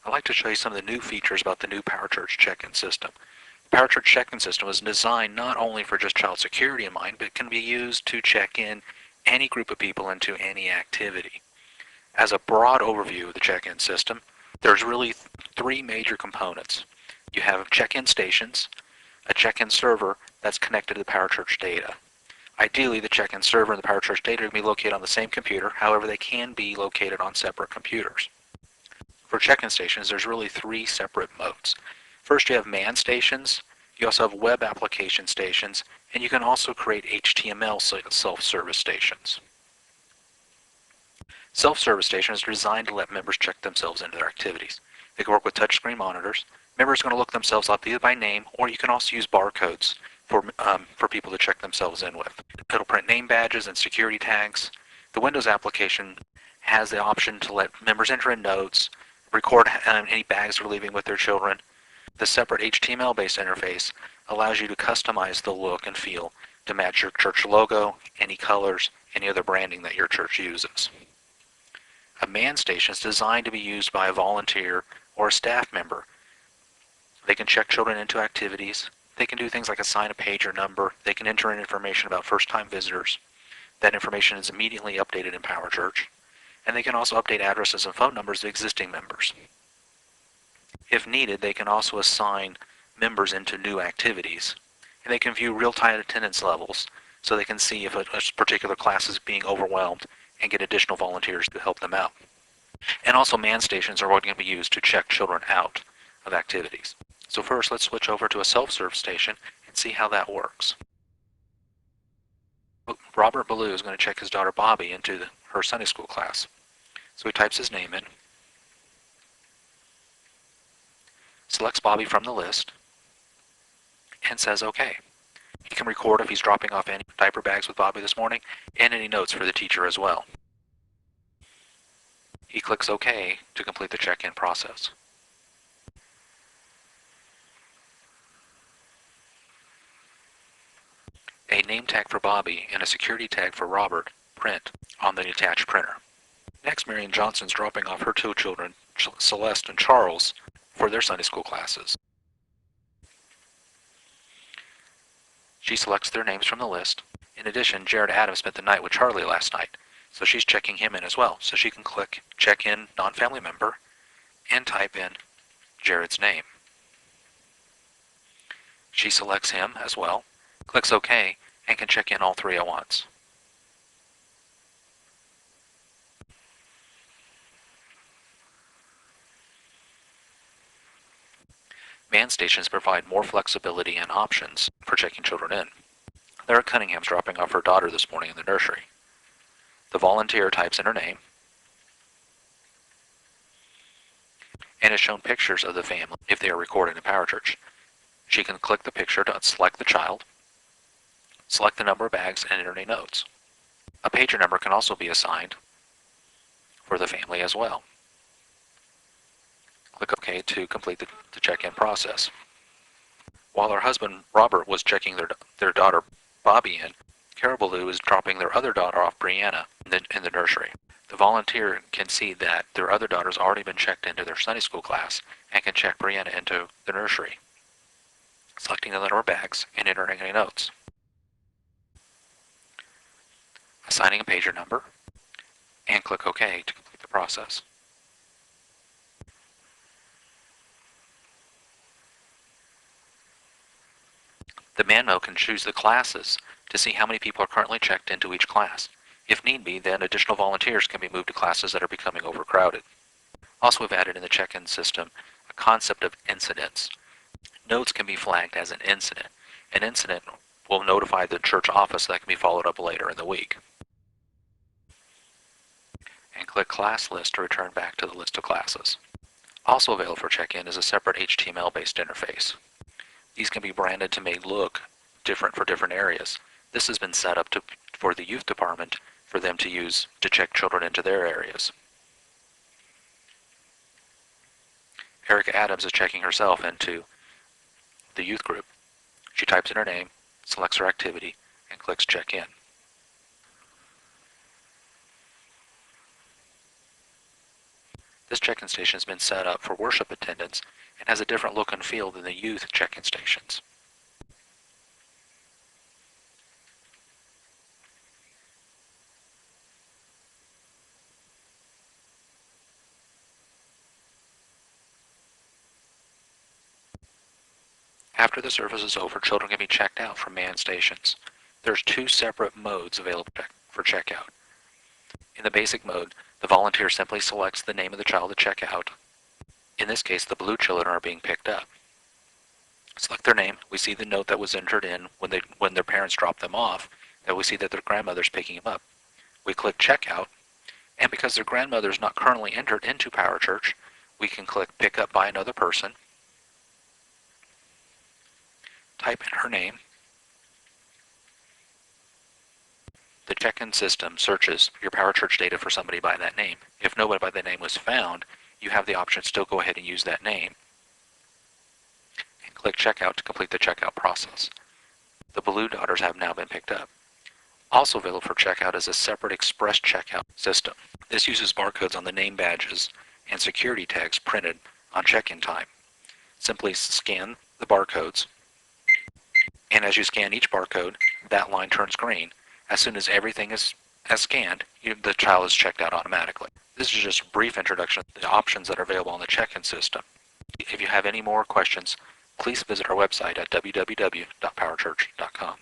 I'd like to show you some of the new features about the new PowerChurch check-in system. The PowerChurch check-in system was designed not only for just child security in mind, but can be used to check in any group of people into any activity. As a broad overview of the check-in system, there's really three major components. You have check-in stations, a check-in server that's connected to the PowerChurch data. Ideally, the check-in server and the PowerChurch data can be located on the same computer, however they can be located on separate computers. For check-in stations, there's really three separate modes. First, you have man stations, you also have web application stations, and you can also create HTML self-service stations. Self-service stations are designed to let members check themselves into their activities. They can work with touchscreen monitors. Members are going to look themselves up either by name, or you can also use barcodes for people to check themselves in with. It'll print name badges and security tags. The Windows application has the option to let members enter in notes, record any bags they're leaving with their children. The separate HTML-based interface allows you to customize the look and feel to match your church logo, any colors, any other branding that your church uses. A man station is designed to be used by a volunteer or a staff member. They can check children into activities. They can do things like assign a page or number. They can enter in information about first-time visitors. That information is immediately updated in PowerChurch. And they can also update addresses and phone numbers of existing members. If needed, they can also assign members into new activities. And they can view real-time attendance levels so they can see if a particular class is being overwhelmed and get additional volunteers to help them out. And also man stations are what can be used to check children out of activities. So first, let's switch over to a self-serve station and see how that works. Robert Ballou is going to check his daughter Bobby into her Sunday school class. So he types his name in, selects Bobby from the list, and says OK. He can record if he's dropping off any diaper bags with Bobby this morning, and any notes for the teacher as well. He clicks OK to complete the check-in process. A name tag for Bobby and a security tag for Robert print on the attached printer. Next, Marion Johnson's dropping off her two children, Celeste and Charles, for their Sunday school classes. She selects their names from the list. In addition, Jared Adams spent the night with Charlie last night, so she's checking him in as well. So she can click Check In Non-Family Member and type in Jared's name. She selects him as well, clicks OK, and can check in all three at once. Man stations provide more flexibility and options for checking children in. Lara Cunningham's dropping off her daughter this morning in the nursery. The volunteer types in her name and is shown pictures of the family if they are recorded in PowerChurch. She can click the picture to select the child, select the number of bags, and enter any notes. A pager number can also be assigned for the family as well. Click OK to complete the check-in process. While her husband, Robert, was checking their daughter, Bobby, in, Carol Ballou is dropping their other daughter off, Brianna, in the nursery. The volunteer can see that their other daughter's already been checked into their Sunday school class and can check Brianna into the nursery, selecting the number of bags and entering any notes. Assigning a pager number, and click OK to complete the process. The man mode can choose the classes to see how many people are currently checked into each class. If need be, then additional volunteers can be moved to classes that are becoming overcrowded. Also, we've added in the check-in system a concept of incidents. Notes can be flagged as an incident. An incident will notify the church office that can be followed up later in the week. And click Class List to return back to the list of classes. Also available for check-in is a separate HTML-based interface. These can be branded to make look different for different areas. This has been set up for the youth department for them to use to check children into their areas. Erica Adams is checking herself into the youth group. She types in her name, selects her activity, and clicks Check In. This check-in station has been set up for worship attendance and has a different look and feel than the youth check-in stations. After the service is over, children can be checked out from manned stations. There's 2 separate modes available for checkout. In the basic mode, the volunteer simply selects the name of the child to check out. In this case, the blue children are being picked up. Select their name. We see the note that was entered in when their parents dropped them off, that we see that their grandmother's picking them up. We click checkout, and because their grandmother is not currently entered into PowerChurch, we can click pick up by another person, type in her name. The check-in system searches your PowerChurch data for somebody by that name. If nobody by that name was found, you have the option to still go ahead and use that name. And click checkout to complete the checkout process. The blue daughters have now been picked up. Also available for checkout is a separate express checkout system. This uses barcodes on the name badges and security tags printed on check-in time. Simply scan the barcodes, and as you scan each barcode, that line turns green. As soon as everything is scanned, the child is checked out automatically. This is just a brief introduction to the options that are available on the check-in system. If you have any more questions, please visit our website at www.powerchurch.com.